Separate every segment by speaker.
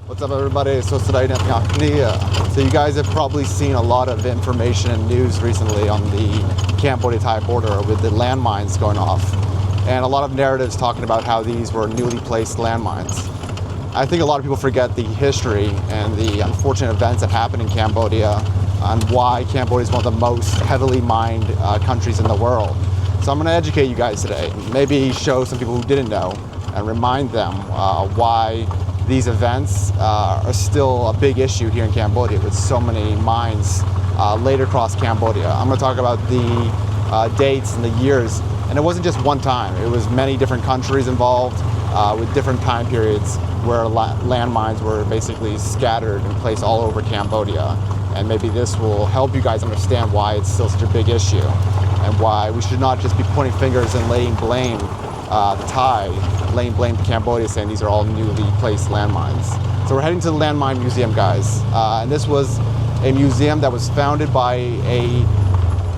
Speaker 1: What's up, everybody? So you guys have probably seen a lot of information and news recently on the Cambodia Thai border with the landmines going off, and a lot of narratives talking about how these were newly placed landmines. I think a lot of people forget the history and the unfortunate events that happened in Cambodia and why Cambodia is one of the most heavily mined countries in the world. So I'm going to educate you guys today, maybe show some people who didn't know and remind them why these events are still a big issue here in Cambodia with so many mines laid across Cambodia. I'm going to talk about the dates and the years, and it wasn't just one time. It was many different countries involved with different time periods where landmines were basically scattered and placed all over Cambodia. And maybe this will help you guys understand why it's still such a big issue and why we should not just be pointing fingers and laying blame the Thai, laying blame to Cambodia, saying these are all newly placed landmines. So we're heading to the Landmine Museum, guys. And this was a museum that was founded by a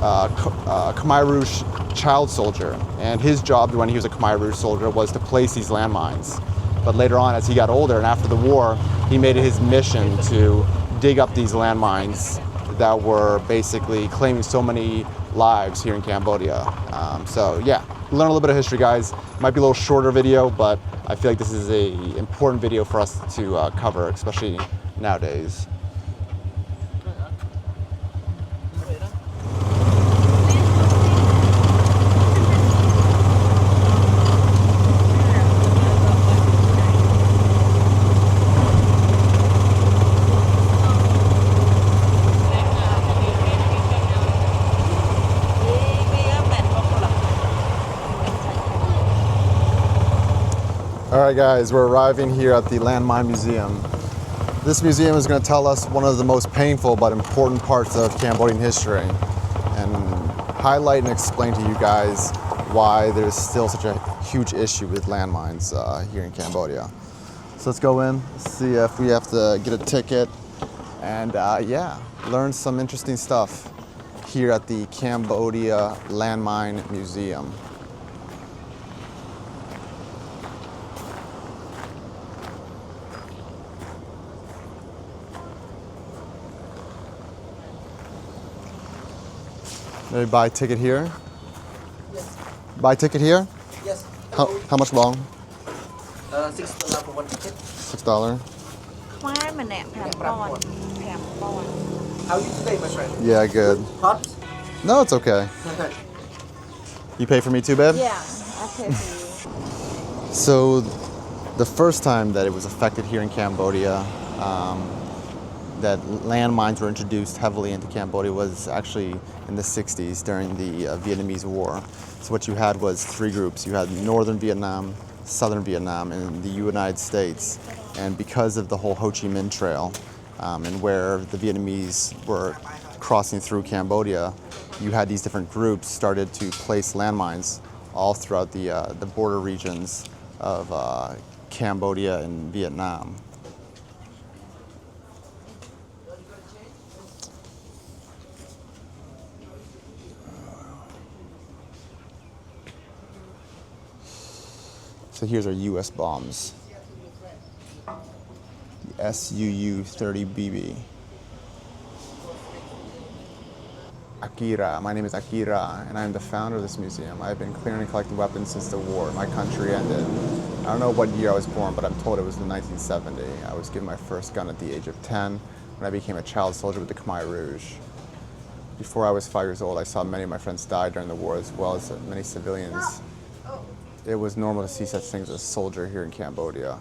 Speaker 1: Khmer Rouge child soldier. And his job when he was a Khmer Rouge soldier was to place these landmines. But later on, as he got older and after the war, he made it his mission to dig up these landmines that were basically claiming so many lives here in Cambodia. So yeah, learn a little bit of history, guys. Might be a little shorter video, but I feel like this is an important video for us to cover, especially nowadays. All right, guys, we're arriving here at the Landmine Museum. This museum is going to tell us one of the most painful but important parts of Cambodian history and highlight and explain to you guys why there's still such a huge issue with landmines here in Cambodia. So let's go in, see if we have to get a ticket, and yeah, learn some interesting stuff here at the Cambodia Landmine Museum. Maybe buy a ticket here?
Speaker 2: Yes.
Speaker 1: Buy a ticket here?
Speaker 2: Yes.
Speaker 1: How much long?
Speaker 2: $6 for one ticket.
Speaker 1: $6.
Speaker 2: How are you today, my friend?
Speaker 1: Yeah, good.
Speaker 2: Hot?
Speaker 1: No, it's okay. You pay for me too, babe?
Speaker 3: Yeah, I pay for you.
Speaker 1: So, the first time that it was affected here in Cambodia, that landmines were introduced heavily into Cambodia was actually in the 60s during the Vietnamese War. So what you had was three groups. You had Northern Vietnam, Southern Vietnam, and the United States. And because of the whole Ho Chi Minh Trail and where the Vietnamese were crossing through Cambodia, you had these different groups started to place landmines all throughout the border regions of Cambodia and Vietnam. So here's our US bombs. The SUU-30BB. Akira, my name is Akira, and I'm the founder of this museum. I've been clearing and collecting weapons since the war. My country ended. I don't know what year I was born, but I'm told it was in 1970. I was given my first gun at the age of 10 when I became a child soldier with the Khmer Rouge. Before I was 5 years old, I saw many of my friends die during the war, as well as many civilians. It was normal to see such things as a soldier here in Cambodia.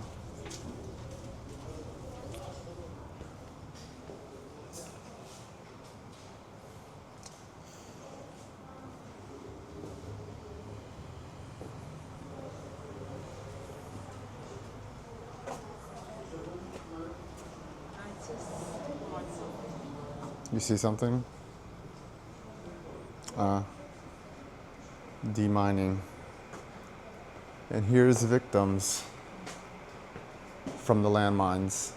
Speaker 1: You see something? Demining. And here's victims from the landmines.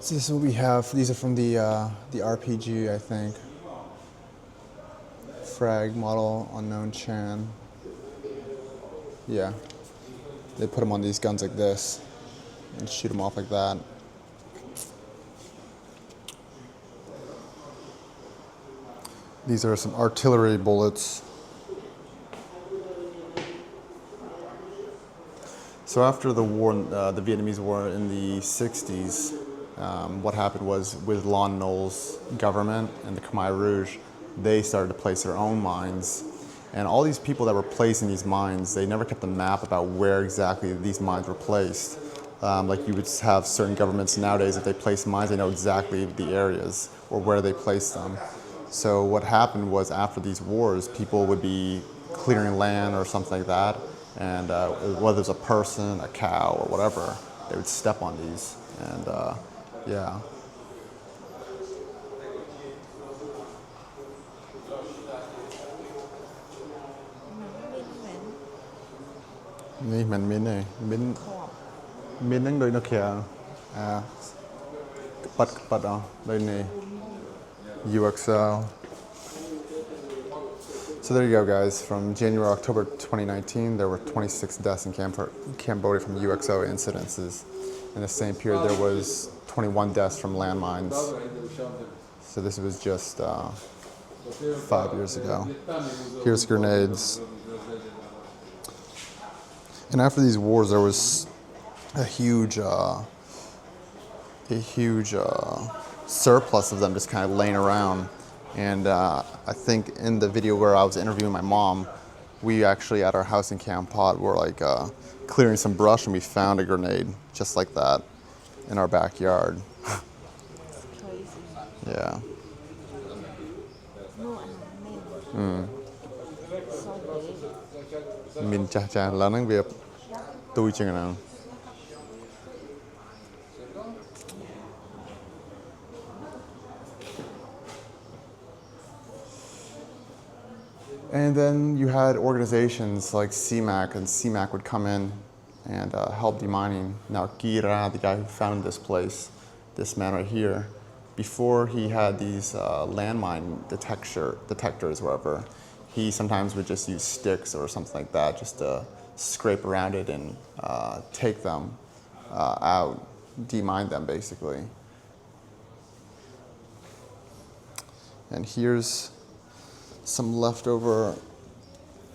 Speaker 1: So this is what we have. These are from the RPG, I think. Frag model, unknown Chan. Yeah. They put them on these guns like this and shoot them off like that. These are some artillery bullets. So after the war, the Vietnamese war in the 60s, what happened was with Lon Nol's government and the Khmer Rouge, they started to place their own mines. And all these people that were placing these mines, they never kept a map about where exactly these mines were placed. Like you would have certain governments nowadays, if they place mines, they know exactly the areas or where they placed them. So what happened was after these wars, people would be clearing land or something like that, and whether it's a person, a cow, or whatever, they would step on these, and yeah. Ní mình này, mình đang đợi nó kìa, bật đây này, UXL. So there you go, guys. From January, October 2019, there were 26 deaths in Cambodia from UXO incidences. In the same period, there was 21 deaths from landmines. So this was just 5 years ago. Here's grenades. And after these wars, there was a huge surplus of them just kind of laying around. And I think in the video where I was interviewing my mom, we actually at our house in Kampot were like clearing some brush, and we found a grenade just like that in our backyard.
Speaker 3: Crazy.
Speaker 1: Yeah.
Speaker 3: No, so big.
Speaker 1: Mình chả là năng Việt tôi chừng nào. And then you had organizations like CMAC, and CMAC would come in and help demining. Now, Kira, the guy who founded this place, this man right here, before he had these landmine detectors, whatever, he sometimes would just use sticks or something like that just to scrape around it and take them out, demine them basically. And here's some leftover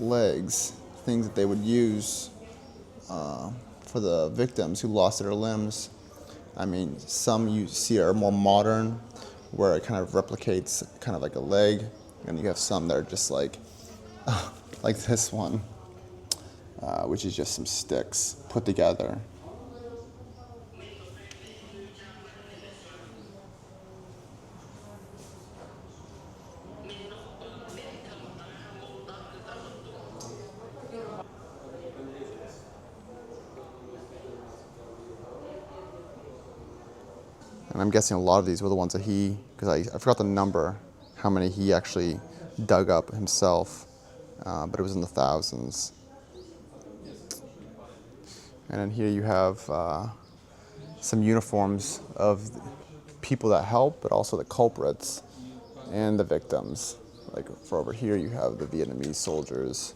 Speaker 1: legs, things that they would use for the victims who lost their limbs. I mean, some you see are more modern, where it kind of replicates kind of like a leg, and you have some that are just like this one, which is just some sticks put together. And I'm guessing a lot of these were the ones that because I forgot the number, how many he actually dug up himself, but it was in the thousands. And then here you have some uniforms of people that help, but also the culprits and the victims. Like for over here, you have the Vietnamese soldiers,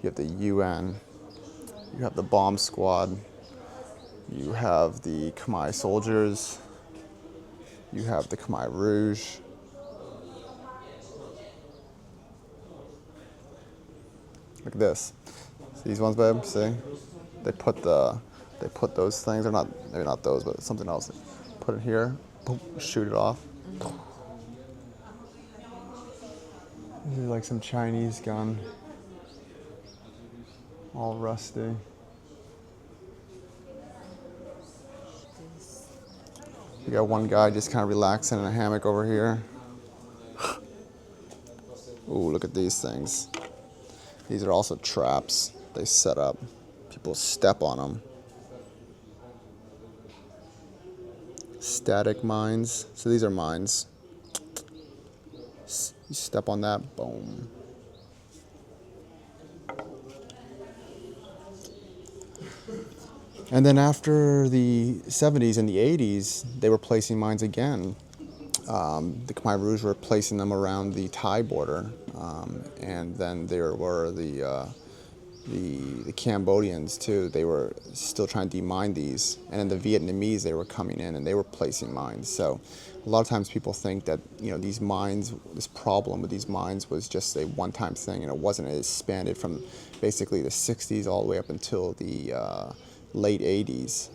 Speaker 1: you have the UN, you have the bomb squad, you have the Khmer soldiers, you have the Khmer Rouge. Look at this. See these ones, babe? See? They put those things, or not, maybe not those, but something else. Put it here, boom, shoot it off. This is like some Chinese gun. All rusty. You got one guy just kind of relaxing in a hammock over here. Ooh, look at these things. These are also traps they set up. People step on them. Static mines. So these are mines. You step on that, boom. And then after the 70s and the 80s, they were placing mines again. The Khmer Rouge were placing them around the Thai border, and then there were the Cambodians too. They were still trying to demine these, and then the Vietnamese, they were coming in and they were placing mines. So a lot of times people think that these mines, this problem with these mines was just a one-time thing, and it wasn't. It expanded from basically the 60s all the way up until the late 80s.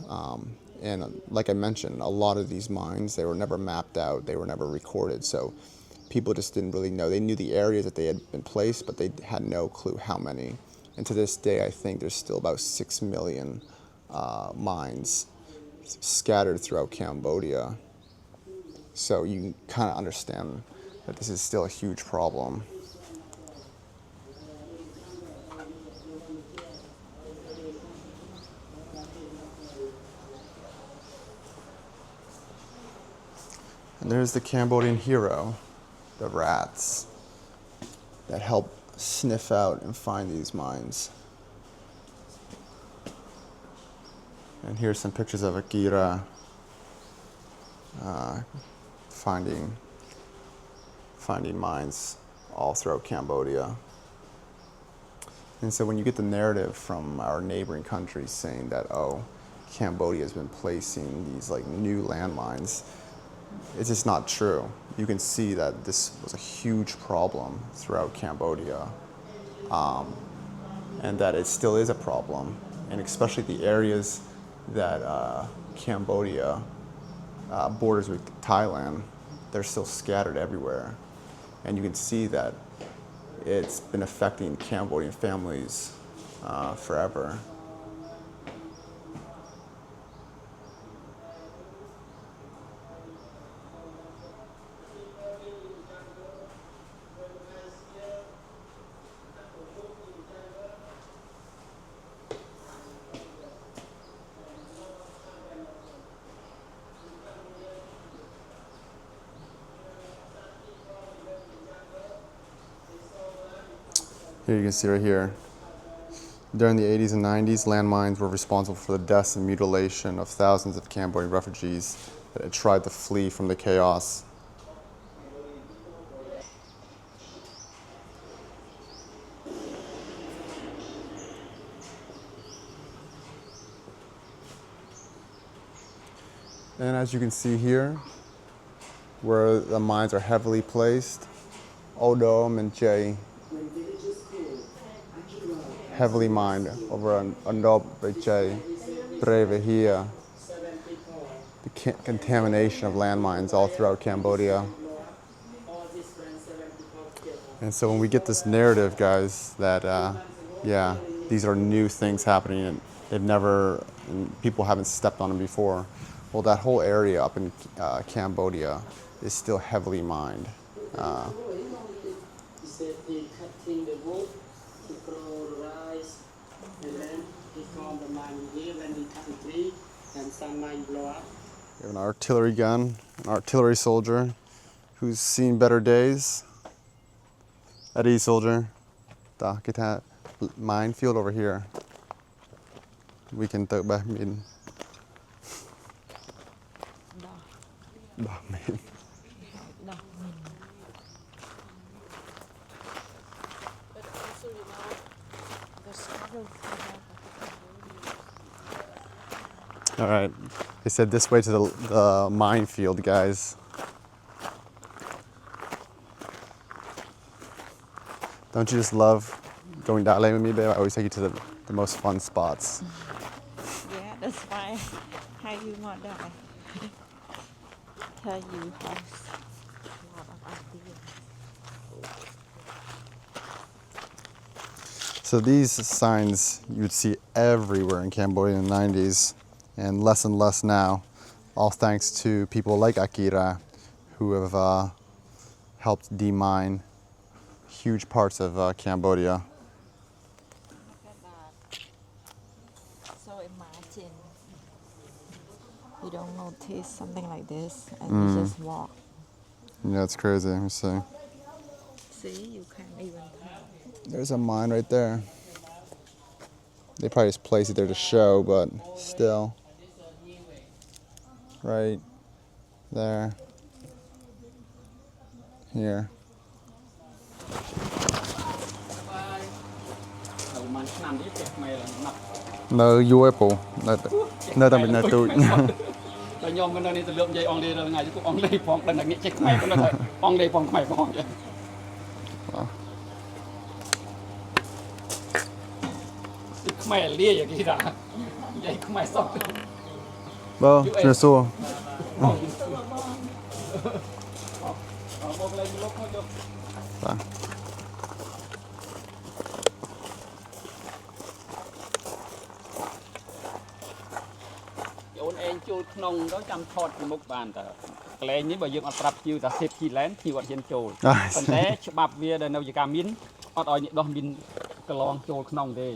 Speaker 1: And like I mentioned, a lot of these mines, they were never mapped out, they were never recorded, so people just didn't really know. They knew the areas that they had been placed, but they had no clue how many. And to this day, I think there's still about 6 million mines scattered throughout Cambodia. So you can kind of understand that this is still a huge problem. And there's the Cambodian hero, the rats, that help sniff out and find these mines. And here's some pictures of Akira finding mines all throughout Cambodia. And so when you get the narrative from our neighboring countries saying that, oh, Cambodia has been placing these like new landmines, it's just not true. You can see that this was a huge problem throughout Cambodia, and that it still is a problem, and especially the areas that Cambodia borders with Thailand, they're still scattered everywhere. And you can see that it's been affecting Cambodian families forever. Here you can see right here. During the 80s and 90s, landmines were responsible for the deaths and mutilation of thousands of Cambodian refugees that had tried to flee from the chaos. And as you can see here, where the mines are heavily placed, Odom and Jay, heavily mined over on Andob Jay, Breve here. The contamination of landmines all throughout Cambodia. And so when we get this narrative, guys, that yeah, these are new things happening and and people haven't stepped on them before. Well, that whole area up in Cambodia is still heavily mined. We have an artillery gun, an artillery soldier who's seen better days. Eddie soldier, get that minefield over here. We can throw back in.
Speaker 3: No. But also, the struggle for
Speaker 1: All right, they said this way to the minefield, guys. Don't you just love going that way with me, babe? I always take you to the most fun spots.
Speaker 3: Yeah, that's why. How you want that? Tell you have a lot of ideas.
Speaker 1: So these signs you'd see everywhere in Cambodia in the 90s, and less now, all thanks to people like Akira, who have helped demine huge parts of Cambodia.
Speaker 3: Look at that. So imagine you don't notice something like this and you just walk.
Speaker 1: Yeah, it's crazy. Let me see.
Speaker 3: See, you can't even tell.
Speaker 1: There's a mine right there. They probably just placed it there to show, but still. Right there. Here. No, you apple. No, tạm biệt là tôi.
Speaker 4: តែខ្ញុំមិននៅនេះទៅលើកនិយាយអង់គ្លេសថ្ងៃនេះអង់គ្លេសផងដល់ងាកចេះខ្មែរក៏នៅតែអង់គ្លេសផងខ្មែរផងចាខ្មែរលាយគេថានិយាយខ្មែរសោះ
Speaker 1: Vâng, chưa xua.
Speaker 4: មកលេងលោកមកយក
Speaker 1: Vâng.
Speaker 4: អូនឯងចូលក្នុងទៅចាំថតពីមុខបានតើកលែងនេះបើយើងអត់ប្រាប់ជាវតា safety land ជាវត្តហ៊ានចូលប៉ុន្តែច្បាប់វាដែលនៅជាការមានអត់ឲ្យអ្នកដោះមានកន្លងចូលក្នុងទេ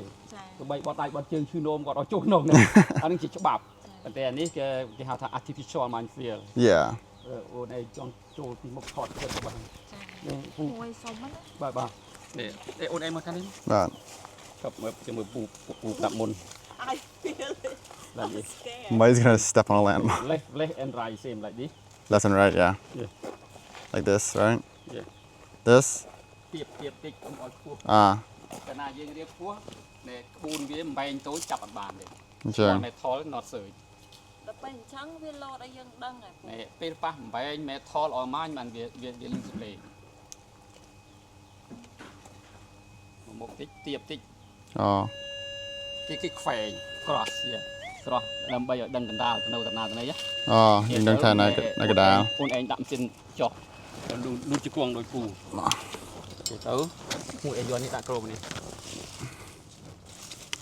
Speaker 4: ទោះបីបត់ដៃបត់ជើងឈឺនោមក៏ឲ្យចូលក្នុងដែរអានឹងជាច្បាប់ប៉ុន្តែអានេះគេហៅថា artificial minefield
Speaker 1: Yeah.
Speaker 4: អូនឯងចង់ចូលពីមុខថតទៅបាន
Speaker 3: មួយសុំណា
Speaker 4: បាទនេះអូនឯងមកខាងនេះ
Speaker 1: Vâng.
Speaker 4: ក៏មើលជាមួយពូដាក់មុន
Speaker 3: I feel it
Speaker 4: like this
Speaker 1: Somebody's gonna step on a landmine.
Speaker 4: left and right same like this
Speaker 1: Left and right, yeah.
Speaker 4: Yeah.
Speaker 1: Like this, right?
Speaker 4: Yeah.
Speaker 1: This?
Speaker 4: ទៀបតិចកុំឲ្យខ្ពស់
Speaker 1: Ah.
Speaker 4: កាលណាយើងរៀបខ្ពស់នេះក្បួនវាមិនបែងតូចចាប់អត់បានទេ
Speaker 1: Sure.
Speaker 4: មេថល not search
Speaker 3: ដល់ពេលអញ្ចឹងវាលោតឲ្យយើងដឹងហើយ
Speaker 4: នេះពេលប៉ះមិនបែងមេថលអស់ម៉ាញបានវាលឺសំឡេងមកតិចទៀបតិច
Speaker 1: Oh.
Speaker 4: គេខ្វែង cross cross ដើម្បីឲ្យដឹងកណ្ដាលទៅនៅតាណាទៅនេះ
Speaker 1: Oh,យើងដឹងថានៅកណ្ដាល
Speaker 4: ខ្លួនឯងដាក់ម៉ាស៊ីនចុះលូតជាគង់ដោយពូទៅមួយឯងយកនេះដាក់គ្របនេះ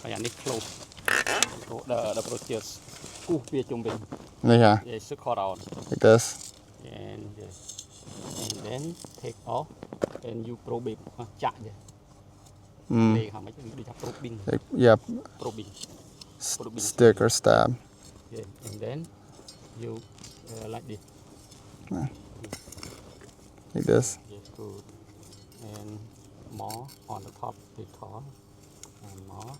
Speaker 4: ហើយអានេះ close the process គូសវាជុំវិញ
Speaker 1: នេះហ่ะ
Speaker 4: Yes, cut out
Speaker 1: Like this.
Speaker 4: and then take off and you probe it ចាក់នេះលេខហ្នឹងដូចថា probing
Speaker 1: Yeah.
Speaker 4: probing
Speaker 1: Stick or stab.
Speaker 4: okay and then you like this
Speaker 1: Like this.
Speaker 4: yes good and more on the top little and more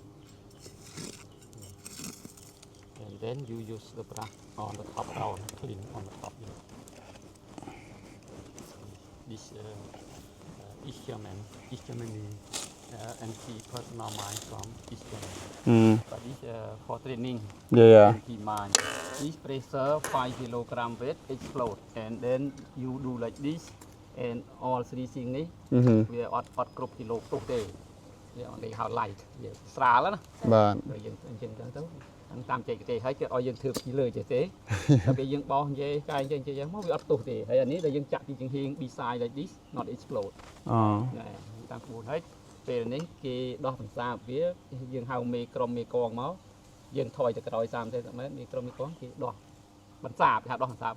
Speaker 4: and then you use the brush on the top round clean on the top this East Germany anti-personal mine from East Germany but this for training
Speaker 1: Yeah.
Speaker 4: anti-mine this pressure 5 kilogram weight explode and then you do like this and all three things នេះវាអត់គ្រប់គីឡូផ្ទុះទេវាគេហៅ light វាស្រាលណា
Speaker 1: បាទ
Speaker 4: បើយើងអញ្ចឹងទៅតាមចេកទេសហើយគេឲ្យយើងធ្វើពីលើចេះទេតែពេលយើងបោះនិយាយកែងចេញមកវាអត់ផ្ទុះទេហើយអានេះដែលយើងចាក់ពីចង្ហៀង beside like this not explode តាមក្បួនហើយពេលនេះគេដោះបន្សាបវាយើងហៅមេក្រុមមេកងមកយើងថយទៅក្រោយ30សេនតិម៉ែត្រមេក្រុមមេកងគេដោះបន្សាបគេហៅដោះបន្សាប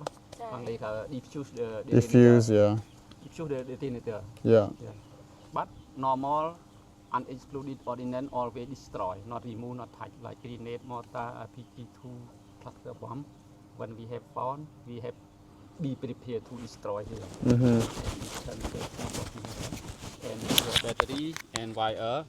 Speaker 4: បងលេខ diffuse
Speaker 1: yeah.
Speaker 4: diffuse the detonator
Speaker 1: Yeah.
Speaker 4: but normal unexploded ordnance always destroy not remove not touch like grenade mortar RPG2 cluster bomb when we have found we have be prepared to destroy here and your battery and wire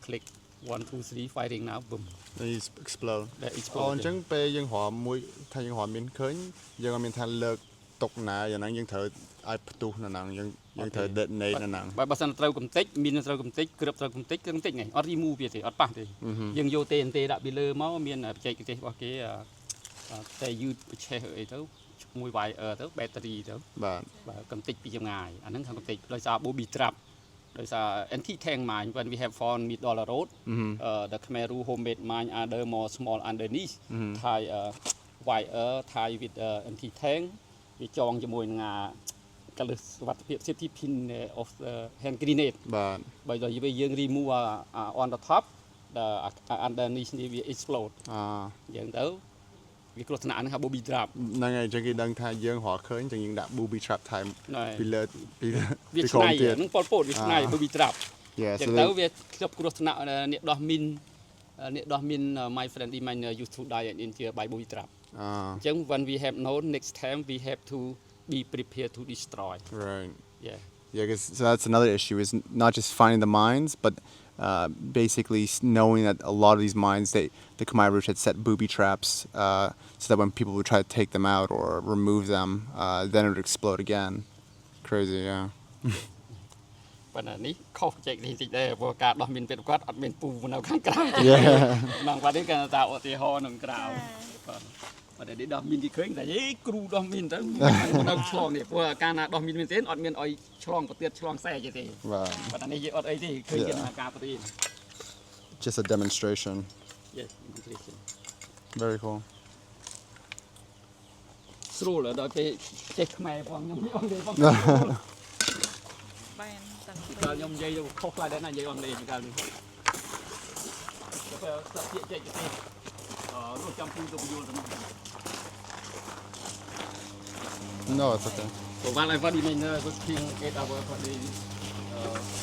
Speaker 4: click 1 2 3 firing now boom
Speaker 1: They explode.
Speaker 4: they explode
Speaker 1: អញ្ចឹងពេលយើងរមមួយថាយើងរមមានឃើញយើងអត់មានថាលើកទុកណាយ៉ាងហ្នឹងយើងត្រូវឲ្យផ្ទុះនៅហ្នឹងយើងត្រូវ detonate នៅហ្នឹង
Speaker 4: បើសិនត្រូវកំតិចមានត្រូវកំតិចគ្របត្រូវកំតិចហ្នឹងអត់ remove វាទេអត់ប៉ះទេយើងយកទេដាក់ពីលើមកមានបច្ចេកទេសរបស់គេតែយឺតប្រឆេះអីទៅមួយ wire ទៅ battery ទៅ
Speaker 1: បាទ
Speaker 4: កំតិចពីចម្ងាយអាហ្នឹងខាងកំតិចដោយសារ booby trap ដោយសារ anti tank mine when we have found mid dollar road the Khmer homemade mine are the more small underneath tie wire tie with anti tank វាចងជាមួយនឹងកលឹះសុវត្ថិភាព safety pin of hand grenade
Speaker 1: បាទ
Speaker 4: បើយើង remove on the top the underneath នេះវា explode យ៉ាងទៅវាគ្រោះថ្នាក់ហ្នឹងហៅ booby trap
Speaker 1: ហ្នឹងហើយអញ្ចឹងគេដឹងថាយើងរកឃើញអញ្ចឹងយើងដាក់ booby trap time ពីលើពី
Speaker 4: វាឆ្នៃហ្នឹងប៉ុលពតវាឆ្នៃ booby trap ចឹងទៅវាជាប់គ្រោះថ្នាក់អ្នកដោះមីន my friend mine used to die in India by booby trap អញ្ចឹង when we have known next time we have to be prepared to destroy
Speaker 1: right
Speaker 4: yeah
Speaker 1: yeah because so that's another issue is not just finding the mines but basically knowing that a lot of these mines, the Khmer Rouge had set booby traps so that when people would try to take them out or remove them, then it would explode again. Crazy, yeah.
Speaker 4: ប៉ុន្តែនេះខុសចេកនេះតិចដែរព្រោះការដោះមានពេលគាត់អត់មានពូនៅខាងក្រៅ ក្នុងបាត់នេះគាត់ថាឧទាហរណ៍ក្នុងក្រៅបាទប៉ុន្តែនេះដោះមានទីឃើញតែគ្រូដោះមានទៅនៅឆ្លងនេះព្រោះការណាដោះមានមែនទេអត់មានឲ្យឆ្លងប្រទៀតឆ្លងខ្សែទេប៉ុន្តែនេះយើងអត់អីទេឃើញគេថាការប្រទៀត
Speaker 1: Just a demonstration.
Speaker 4: Yes, demonstration.
Speaker 1: Very cool.
Speaker 4: ស្រួលដល់ពេលចេះខ្មែរផងខ្ញុំអត់ទេផង
Speaker 3: បានតាំងពី
Speaker 4: កាលខ្ញុំនិយាយខុសខ្លាំងដែរណានិយាយអង់គ្លេសកាលនេះទៅស្ដាប់ពាក្យចេះទេនោះចាំពូទៅយល់ទៅ
Speaker 1: No, it's okay.
Speaker 4: So while I was in was being 8 hours for the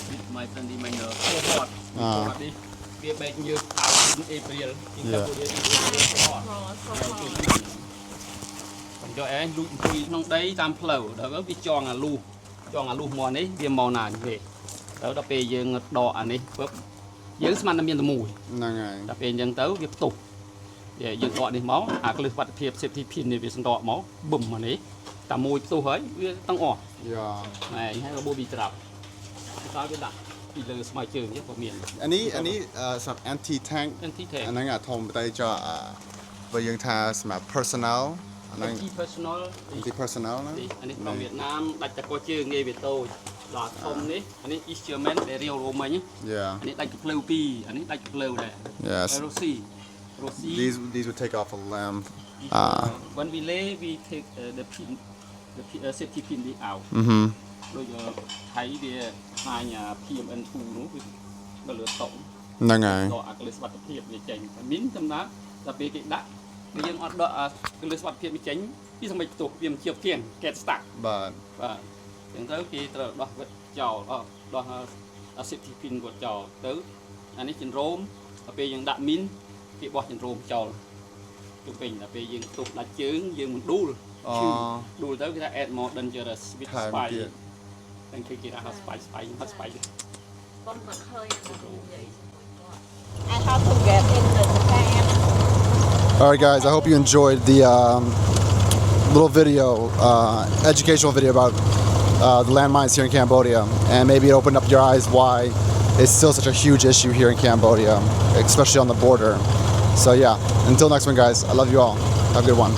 Speaker 4: with my friend in my cohort. We back in April in Cambodia. បញ្ចុះឯងលូចអង្គុយក្នុងដីតាមផ្លូវដល់វាចងអាលូមកនេះវាមកណាទេដល់ពេលយើងដកអានេះពឹបយើងស្មានតែមានតែមួយ
Speaker 1: ហ្នឹងហើយ
Speaker 4: ដល់ពេលអញ្ចឹងទៅវាផ្ទុះយើងដកនេះមកអាក្លឹះវត្តភាព safety pin នេះវាសន្តកមកបឹមមកនេះតែមួយផ្ទុះហើយវាទាំងអស់
Speaker 1: Yeah.
Speaker 4: ហើយរបូបវាត្រាប់តើវាដាក់ពីលើស្មៅជើងនេះក៏មាន
Speaker 1: อันนี้សម្រាប់ anti tank អាហ្នឹងអាធំតែចោបើយើងថាសម្រាប់ personnel អាហ្នឹង
Speaker 4: anti personal
Speaker 1: anti personnel ណា
Speaker 4: អានេះក្នុងវៀតណាមដាច់តែកោះជើងងាយវាតូចដល់ធំនេះអានេះ instrument ដែលរាវរោមមិញ
Speaker 1: Yeah.
Speaker 4: អានេះដាច់កភ្លើពីរអានេះដាច់កភ្លើដែរ
Speaker 1: Yes.
Speaker 4: Rosie
Speaker 1: These would take off a lamb.
Speaker 4: when we lay we take the pin the safety pin out ដូចថៃវាខាញ PMN2 នោះវាបើលើតុង
Speaker 1: ហ្នឹងហើយ
Speaker 4: ដកអាកលិសុវត្ថិភាពវាចេញមានចំណាប់ដល់ពេលគេដាក់វាយើងអត់ដកអាកលិសុវត្ថិភាពវាចេញពីសម្បិចផ្ទុះវាមិនជាប់គៀង get stuck
Speaker 1: បាទ
Speaker 4: អញ្ចឹងទៅគេត្រូវដោះវឹកចោលដោះ safety pin គាត់ចោលទៅអានេះចិនរោមដល់ពេលយើងដាក់មីនគេបោះចិនរោមចោលទៅវិញដល់ពេលយើងផ្ទុះដាច់ជើងយើងមិនដួលដួលទៅគេថា add more dangerous with spy តែគេគេថា spy ហត់ spy
Speaker 3: បងក៏ឃើញនិយាយ I have to get in the Japan.
Speaker 1: Alright guys, I hope you enjoyed the little video, educational video about the landmines here in Cambodia, and maybe it opened up your eyes why it's still such a huge issue here in Cambodia, especially on the border. So yeah, until next one guys, I love you all. Have a good one.